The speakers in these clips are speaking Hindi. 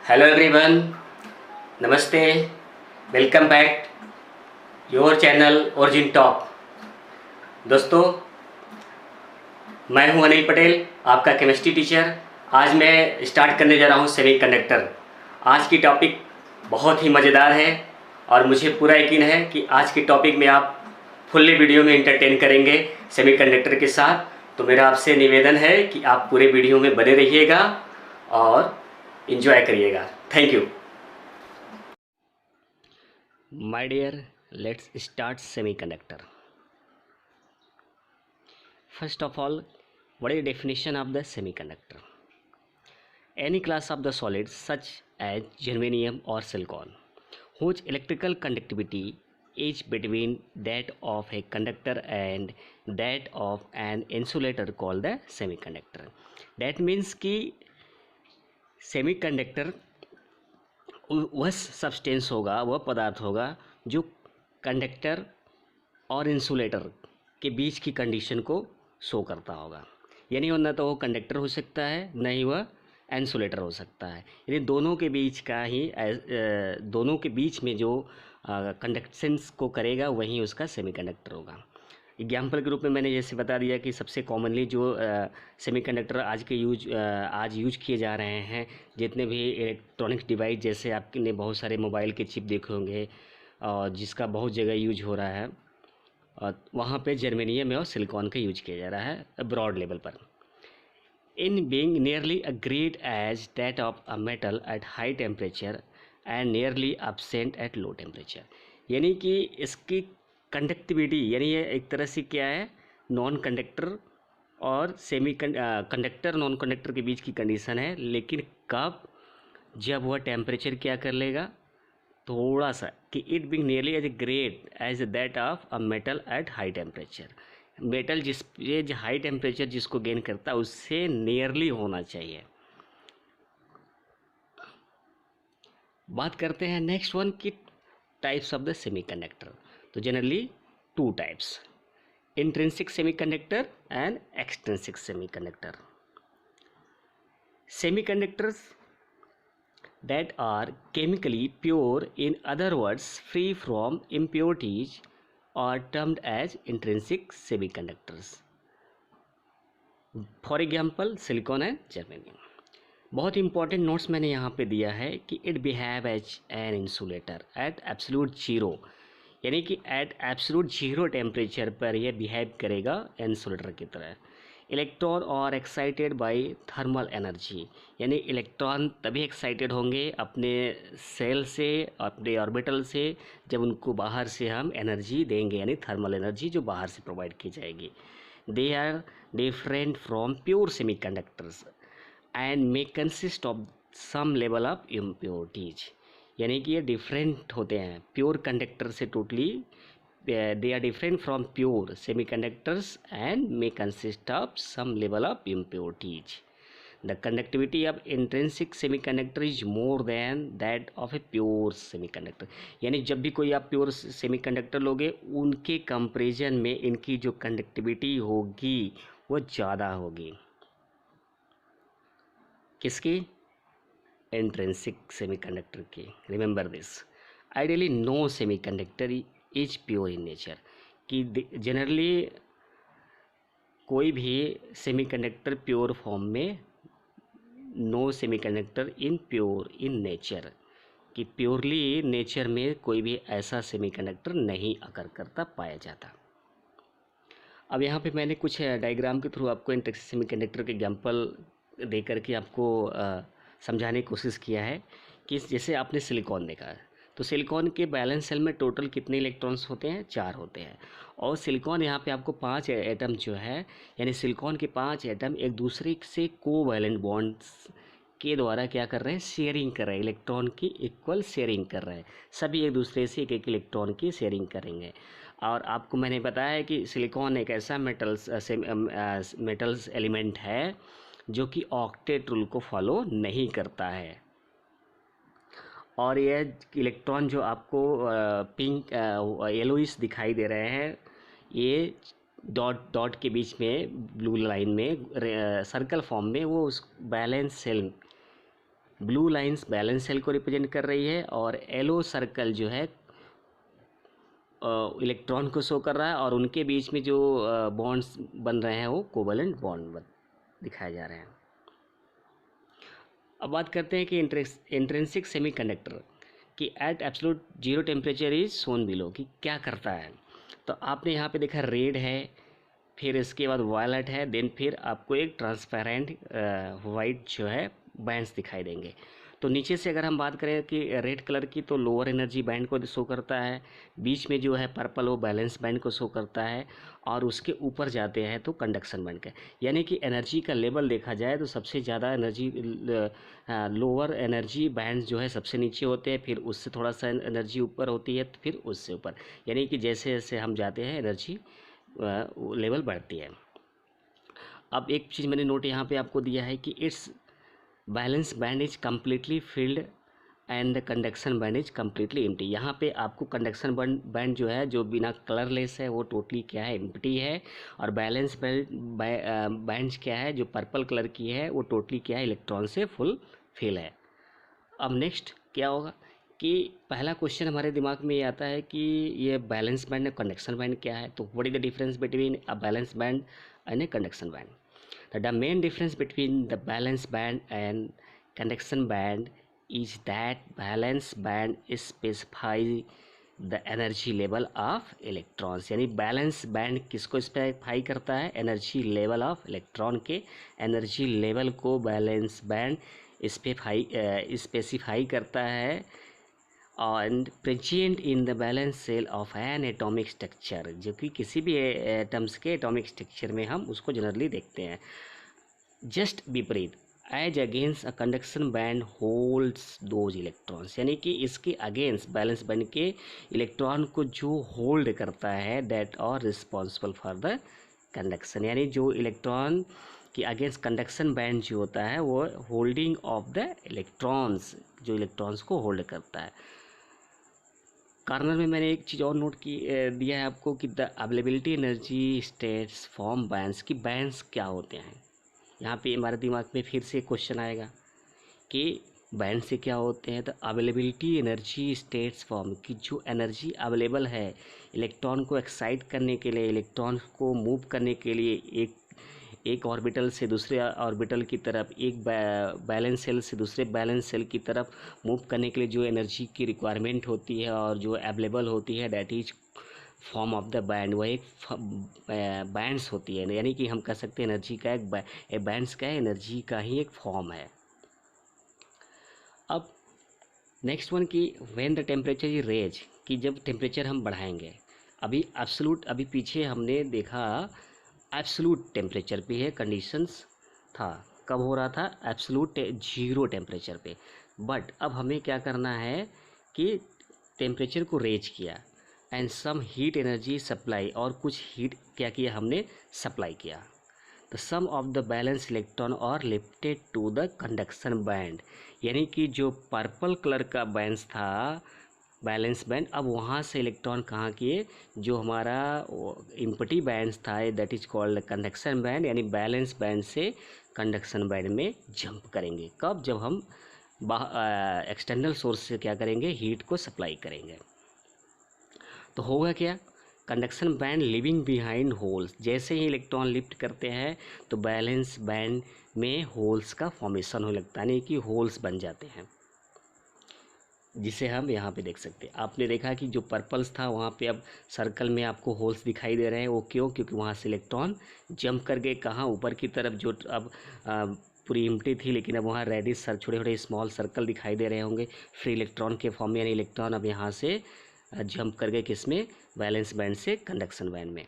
हेलो एवरीवन, नमस्ते। Welcome back your channel origin top. दोस्तों, मैं हूं अनिल पटेल, आपका केमिस्ट्री टीचर। आज मैं स्टार्ट करने जा रहा हूं सेमीकंडक्टर। आज की टॉपिक बहुत ही मज़ेदार है और मुझे पूरा यकीन है कि आज की टॉपिक में आप फुल्ली वीडियो में इंटरटेन करेंगे सेमीकंडक्टर के साथ। तो मेरा आपसे निवेदन है कि आप पूरे वीडियो में बने रहिएगा और एंजॉय करिएगा। Thank you. My dear, let's start semiconductor. First of all, what is the definition of the semiconductor? Any class of the solids such as germanium or silicon whose electrical conductivity is between that of a conductor and that of an insulator called the semiconductor. That means कि semiconductor वह सब्सटेंस होगा, वह पदार्थ होगा जो कंडक्टर और इंसुलेटर के बीच की कंडीशन को शो करता होगा। यानी वो न तो वो कंडक्टर हो सकता है, न ही वह इंसुलेटर हो सकता है। यानी दोनों के बीच का ही दोनों के बीच में जो कंडक्शंस को करेगा वही उसका सेमीकंडक्टर होगा। एग्जाम्पल के रूप में मैंने जैसे बता दिया कि सबसे कॉमनली जो सेमीकंडक्टर आज यूज किए जा रहे हैं, जितने भी इलेक्ट्रॉनिक्स डिवाइस, जैसे आपने बहुत सारे मोबाइल के चिप देखे होंगे और जिसका बहुत जगह यूज हो रहा है, और वहाँ पे जर्मेनियम और सिलिकॉन का यूज किया जा रहा है ब्रॉड लेवल पर। In being nearly agreed as that of a metal at high temperature and nearly absent at low temperature. यानी कि इसकी कंडक्टिविटी, यानी ये एक तरह से क्या है, नॉन कंडक्टर और कंडक्टर नॉन कंडक्टर के बीच की कंडीशन है। लेकिन कब? जब वह टेम्परेचर क्या कर लेगा, थोड़ा सा, कि it being nearly as great as that of a metal at high temperature. Metal जिस हाई टेम्परेचर जिसको गेन करता है उससे नियरली होना चाहिए। बात करते हैं नेक्स्ट वन की टाइप्स ऑफ द सेमीकंडक्टर। तो generally two types, intrinsic semiconductor and extrinsic semiconductor. Semiconductors that are chemically pure, in other words free from impurities, are termed as intrinsic semiconductors. For example, silicon and germanium. बहुत इंपॉर्टेंट नोट्स मैंने यहाँ पे दिया है कि it behave as an insulator at absolute zero. यानी कि एट एब्सोल्यूट जीरो टेम्परेचर पर यह बिहेव करेगा इंसुलेटर की तरह। इलेक्ट्रॉन और एक्साइटेड बाय थर्मल एनर्जी, यानी इलेक्ट्रॉन तभी एक्साइटेड होंगे अपने सेल से, अपने ऑर्बिटल से, जब उनको बाहर से हम एनर्जी देंगे, यानी थर्मल एनर्जी जो बाहर से प्रोवाइड की जाएगी। They are different from pure semiconductors and may consist of some level of impurities. यानी कि ये डिफरेंट होते हैं प्योर कंडक्टर से totally. they are different from pure semiconductors and may consist of some level of impurities. The conductivity of intrinsic semiconductor is more than that of a pure semiconductor. यानी जब भी कोई आप प्योर सेमीकंडक्टर लोगे, उनके कंपेरिजन में इनकी जो कंडक्टिविटी होगी वो ज़्यादा होगी। किसकी? इंट्रिंसिक सेमीकंडक्टर की। Remember this. Ideally no semiconductor is pure in nature, कि जनरली कोई भी सेमीकंडक्टर प्योर फॉर्म में, no semiconductor in pure in nature, कि प्योरली नेचर में कोई भी ऐसा सेमीकंडक्टर नहीं अकर करता, पाया जाता। अब यहाँ पे मैंने कुछ डायग्राम के थ्रू आपको इंट्रिंसिक सेमीकंडक्टर के एग्जांपल दे करके आपको समझाने की कोशिश किया है। कि जैसे आपने सिलिकॉन देखा है, तो सिलिकॉन के बैलेंस सेल में टोटल कितने इलेक्ट्रॉन्स होते हैं? 4 होते हैं। और सिलिकॉन यहाँ पे आपको 5 एटम जो है, यानी सिलिकॉन के 5 एटम एक दूसरे से कोवैलेंट बॉन्ड्स के द्वारा क्या कर रहे हैं? शेयरिंग कर रहे हैं, इलेक्ट्रॉन की इक्वल शेयरिंग कर रहे हैं। सभी एक दूसरे से एक एक इलेक्ट्रॉन की शेयरिंग करेंगे। और आपको मैंने बताया कि सिलिकॉन एक ऐसा मेटल्स एलिमेंट है जो कि ऑक्टेट रूल को फॉलो नहीं करता है। और ये इलेक्ट्रॉन जो आपको पिंक येलोइश दिखाई दे रहे हैं, ये डॉट के बीच में ब्लू लाइन में सर्कल फॉर्म में, वो उस valence shell blue lines valence shell को रिप्रेजेंट कर रही है और येलो सर्कल जो है इलेक्ट्रॉन को शो कर रहा है और उनके बीच में जो बॉन्ड्स बन रहे हैं वो कोवलेंट बॉन्ड दिखाए जा रहे हैं। अब बात करते हैं कि इंट्रिंसिक सेमीकंडक्टर कि at absolute zero temperature is shown below कि क्या करता है। तो आपने यहाँ पे देखा रेड है, फिर इसके बाद वायलेट है, देन फिर आपको एक ट्रांसपेरेंट वाइट जो है बैंड्स दिखाई देंगे। तो नीचे से अगर हम बात करें कि रेड कलर की तो लोअर एनर्जी बैंड को शो करता है, बीच में जो है पर्पल वो बैलेंस बैंड को शो करता है और उसके ऊपर जाते हैं तो कंडक्शन बैंड का। यानी कि एनर्जी का लेवल देखा जाए तो सबसे ज़्यादा एनर्जी लोअर एनर्जी बैंड जो है सबसे नीचे होते हैं, फिर उससे थोड़ा सा एनर्जी ऊपर होती है, फिर उससे ऊपर, यानी कि जैसे जैसे हम जाते हैं एनर्जी लेवल बढ़ती है। अब एक चीज़ मैंने नोट यहाँ पे आपको दिया है कि it's balance band is completely filled and the conduction band is completely empty. यहाँ पे आपको कंडक्शन बैंड जो है जो बिना कलरलेस है वो टोटली क्या है, एम्प्टी है, और बैलेंस बैंड क्या है जो पर्पल कलर की है वो टोटली क्या है, इलेक्ट्रॉन से फुल फिल है। अब नेक्स्ट क्या होगा कि पहला क्वेश्चन हमारे दिमाग में ये आता है कि ये बैलेंस बैंड और कंडक्शन बैंड क्या है। तो what is the difference between a balance band and A conduction band? The main difference between the balance band and conduction band is that balance band specifies the energy level of electrons। यानी बैलेंस बैंड किसको स्पेसिफाई करता है, एनर्जी लेवल ऑफ इलेक्ट्रॉन के एनर्जी लेवल को बैलेंस बैंड स्पेसिफाई करता है and present in the valence shell of an atomic structure, जो कि किसी भी एटम्स के एटॉमिक स्ट्रक्चर में हम उसको जनरली देखते हैं। जस्ट विपरीत as against a conduction band holds those electrons, यानी कि इसके अगेंस्ट बैलेंस बैंड के इलेक्ट्रॉन को जो होल्ड करता है that are responsible for the conduction. यानी जो इलेक्ट्रॉन कि अगेंस्ट कंडक्शन बैंड जो होता है वो होल्डिंग ऑफ द इलेक्ट्रॉन्स, जो इलेक्ट्रॉन्स को होल्ड करता है। कॉर्नर में मैंने एक चीज़ और नोट की दिया है आपको कि the availability energy states form bands, की बैंड्स क्या होते हैं। यहाँ पे हमारे दिमाग में फिर से क्वेश्चन आएगा कि बैंड से क्या होते हैं। तो अवेलेबिलिटी एनर्जी स्टेट्स फॉर्म की जो एनर्जी अवेलेबल है इलेक्ट्रॉन को एक्साइट करने के लिए, इलेक्ट्रॉन को मूव करने के लिए एक ऑर्बिटल से दूसरे ऑर्बिटल की तरफ, एक बैलेंस सेल से दूसरे बैलेंस सेल की तरफ मूव करने के लिए जो एनर्जी की रिक्वायरमेंट होती है और जो अवेलेबल होती है that is form of the band, वह एक बैंड्स होती है। यानी कि हम कह सकते हैं एनर्जी का एक बैंड्स का एनर्जी का ही एक फॉर्म है। अब नेक्स्ट वन की when the temperature is raise, कि जब टेम्परेचर हम बढ़ाएंगे। अभी एब्सोल्यूट, अभी पीछे हमने देखा एब्सोल्यूट टेम्परेचर पे है कंडीशंस था, कब हो रहा था, एब्सोल्यूट जीरो टेम्परेचर पे। बट अब हमें क्या करना है कि टेम्परेचर को रेज किया and some heat energy supply, और कुछ हीट क्या किया हमने, सप्लाई किया। The some of the valence electron are lifted to the conduction band, यानी कि जो पर्पल कलर का बैंड था बैलेंस बैंड, अब वहाँ से इलेक्ट्रॉन कहाँ किए, जो हमारा इम्पटी बैंड था that is called conduction band, यानी बैलेंस बैंड से कंडक्शन बैंड में जंप करेंगे। कब, जब हम एक्सटर्नल सोर्स से क्या करेंगे, हीट को सप्लाई करेंगे। तो होगा क्या, conduction band living behind holes, जैसे ही इलेक्ट्रॉन लिफ्ट करते हैं तो बैलेंस बैंड में होल्स का फॉर्मेशन होने लगता है, यानी कि होल्स बन जाते हैं, जिसे हम यहाँ पे देख सकते हैं। आपने देखा कि जो पर्पल्स था वहाँ पे अब सर्कल में आपको होल्स दिखाई दे रहे हैं। वो क्यों, क्योंकि वहाँ से इलेक्ट्रॉन जंप कर गए कहाँ, ऊपर की तरफ, जो अब पूरी एम्प्टी थी, लेकिन अब वहाँ रेडिस छोटे छोटे स्मॉल सर्कल दिखाई दे रहे होंगे फ्री इलेक्ट्रॉन के फॉर्म में, यानी इलेक्ट्रॉन अब यहाँ से जंप कर गए किसमें, बैलेंस बैंड से कंडक्शन बैंड में।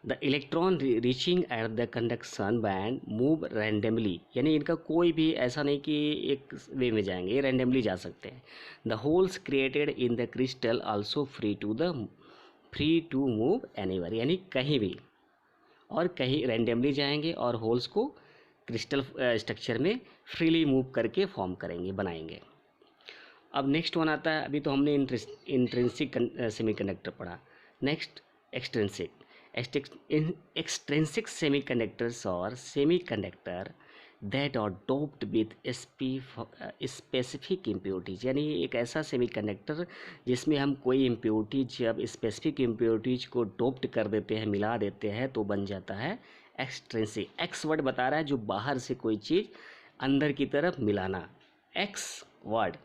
The electron reaching at the conduction band move randomly, यानी इनका कोई भी ऐसा नहीं कि एक वे में जाएंगे, ये रैंडमली जा सकते हैं। The holes created in the crystal also free to move anywhere, यानी कहीं भी और कहीं रैंडमली जाएंगे और होल्स को क्रिस्टल स्ट्रक्चर में फ्रीली मूव करके फॉर्म करेंगे, बनाएंगे। अब नेक्स्ट वन आता है, अभी तो हमने इंट्रिंसिक सेमीकंडक्टर पढ़ा। Next extrinsic. एक्सट्रिंसिक सेमीकंडक्टर्स और semiconductor that are doped with specific impurities, यानी एक ऐसा सेमीकंडक्टर जिसमें हम कोई इम्प्योरिटीज, जब स्पेसिफिक इम्प्योरिटीज को डोप्ड कर देते हैं, मिला देते हैं, तो बन जाता है एक्सट्रिंसिक। एक्स वर्ड बता रहा है जो बाहर से कोई चीज़ अंदर की तरफ मिलाना, एक्स वर्ड,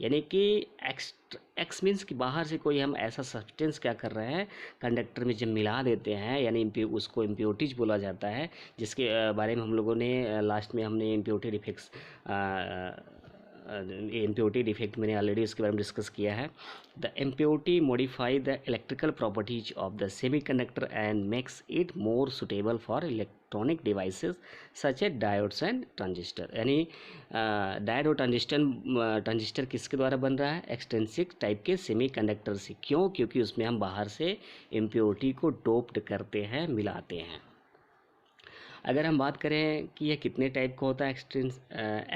यानी कि एक्स मीन्स कि बाहर से कोई हम ऐसा सब्सटेंस क्या कर रहे हैं, कंडक्टर में जब मिला देते हैं, यानी उसको इम्प्योरिटीज बोला जाता है, जिसके बारे में हम लोगों ने लास्ट में हमने इम्प्योरिटी डिफेक्ट्स, इम्प्योरिटी डिफेक्ट मैंने ऑलरेडी उसके बारे में डिस्कस किया है। The impurity modify the electrical properties of the semiconductor and makes it more suitable for electronic devices such A diodes and transistor, यानी डायोड और ट्रांजिस्टर किसके द्वारा बन रहा है, एक्सट्रिंसिक टाइप के सेमीकंडक्टर से। क्यों? क्योंकि उसमें हम बाहर से इम्प्योरिटी को डोप्ड करते हैं, मिलाते हैं। अगर हम बात करें कि यह कितने टाइप का होता है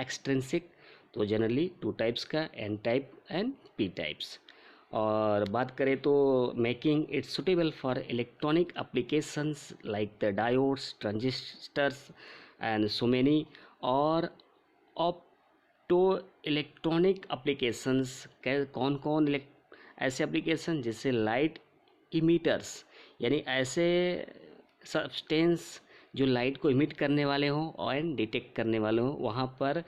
एक्सट्रिंसिक, तो जनरली 2 टाइप्स का, N type and P types. और बात करें तो making it suitable for electronic applications like the diodes, transistors and so many, और ऑप्टो इलेक्ट्रॉनिक एप्लीकेशंस, कौन कौन ऐसे एप्लीकेशन जैसे लाइट इमीटर्स, यानी ऐसे सब्सटेंस जो लाइट को इमिट करने वाले हों और डिटेक्ट करने वाले हों, वहाँ पर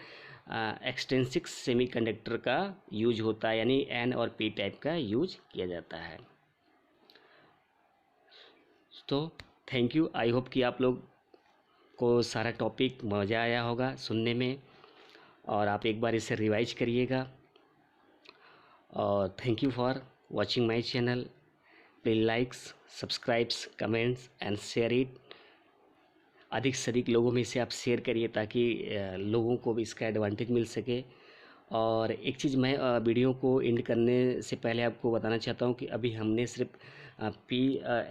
एक्सट्रिंसिक सेमीकंडक्टर का यूज होता है, यानी एन और पी टाइप का यूज किया जाता है। तो थैंक यू, आई होप कि आप लोग को सारा टॉपिक मज़ा आया होगा सुनने में, और आप एक बार इसे रिवाइज करिएगा। और thank you for watching my channel. Please likes, subscribes, comments and share it. अधिक से अधिक लोगों में इसे आप शेयर करिए ताकि लोगों को भी इसका एडवांटेज मिल सके। और एक चीज़ मैं वीडियो को एंड करने से पहले आपको बताना चाहता हूँ कि अभी हमने सिर्फ पी,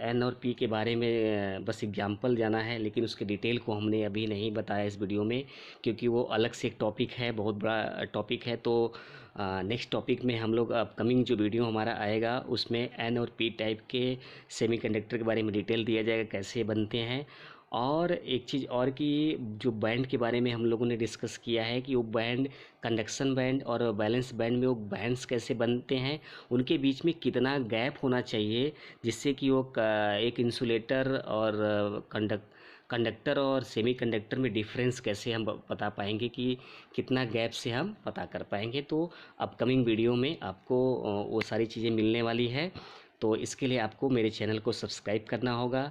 एन और पी के बारे में बस एग्जाम्पल जाना है, लेकिन उसके डिटेल को हमने अभी नहीं बताया इस वीडियो में, क्योंकि वो अलग से एक टॉपिक है, बहुत बड़ा टॉपिक है। तो नेक्स्ट टॉपिक में हम लोग अपकमिंग जो वीडियो हमारा आएगा उसमें एन और पी टाइप के सेमीकंडक्टर के बारे में डिटेल दिया जाएगा, कैसे बनते हैं। और एक चीज़ और कि जो बैंड के बारे में हम लोगों ने डिस्कस किया है कि वो बैंड, कंडक्शन बैंड और बैलेंस बैंड में वो बैंड्स कैसे बनते हैं, उनके बीच में कितना गैप होना चाहिए, जिससे कि वो एक इंसुलेटर और कंडक्टर और सेमीकंडक्टर में डिफरेंस कैसे हम बता पाएंगे, कि कितना गैप से हम पता कर पाएंगे। तो अपकमिंग वीडियो में आपको वो सारी चीज़ें मिलने वाली है। तो इसके लिए आपको मेरे चैनल को सब्सक्राइब करना होगा